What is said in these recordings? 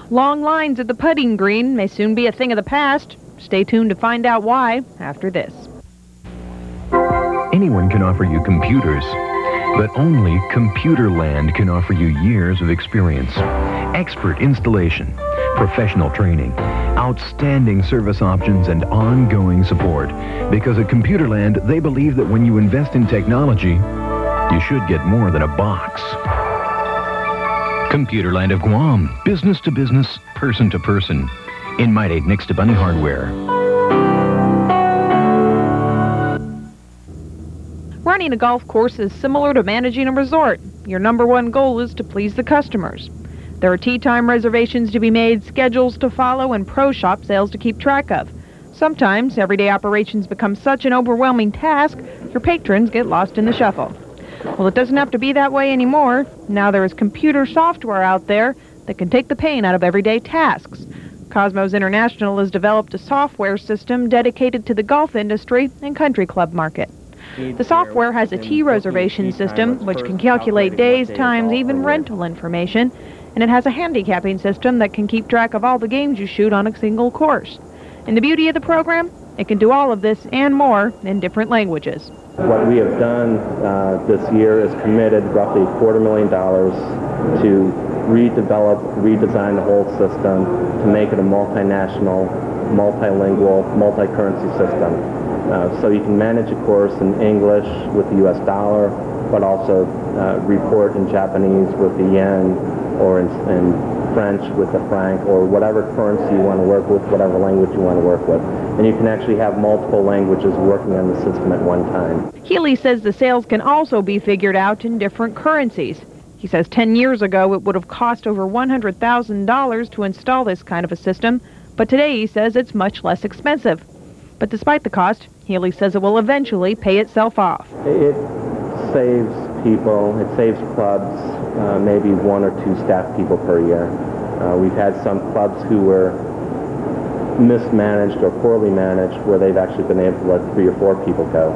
Long lines at the putting green may soon be a thing of the past. Stay tuned to find out why after this. Anyone can offer you computers, but only Computerland can offer you years of experience, expert installation, professional training, outstanding service options, and ongoing support. Because at Computerland, they believe that when you invest in technology, you should get more than a box. Computerland of Guam, business to business, person to person. In Mite 8 next to Bunny Hardware. Running a golf course is similar to managing a resort. Your #1 goal is to please the customers. There are tee time reservations to be made, schedules to follow, and pro shop sales to keep track of. Sometimes everyday operations become such an overwhelming task, your patrons get lost in the shuffle. Well, it doesn't have to be that way anymore. Now there is computer software out there that can take the pain out of everyday tasks. Cosmos International has developed a software system dedicated to the golf industry and country club market. The software has a tee reservation system, which can calculate days, times, even rental information, and it has a handicapping system that can keep track of all the games you shoot on a single course. And the beauty of the program, it can do all of this and more in different languages. What we have done this year is committed roughly $250,000 to redevelop, redesign the whole system to make it a multinational, multilingual, multi-currency system. So you can manage a course in English with the US dollar, but also report in Japanese with the yen, or in French with the franc, or whatever currency you want to work with, whatever language you want to work with. And you can actually have multiple languages working on the system at one time. Healey says the sales can also be figured out in different currencies. He says 10 years ago it would have cost over $100,000 to install this kind of a system, but today he says it's much less expensive. But despite the cost, Healey says it will eventually pay itself off. It saves people, it saves clubs, maybe 1 or 2 staff people per year. We've had some clubs who were mismanaged or poorly managed where they've actually been able to let 3 or 4 people go.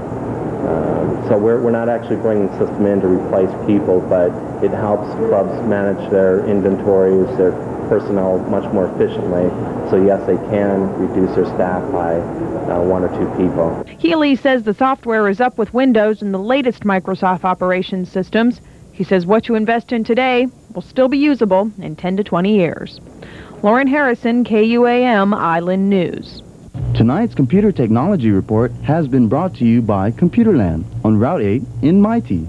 So we're not actually bringing the system in to replace people, but it helps clubs manage their inventories, their personnel much more efficiently. So yes, they can reduce their staff by 1 or 2 people. Healey says the software is up with Windows and the latest Microsoft operations systems. He says what you invest in today will still be usable in 10 to 20 years. Lauren Harrison, KUAM Island News. Tonight's computer technology report has been brought to you by Computerland on Route 8 in Mite.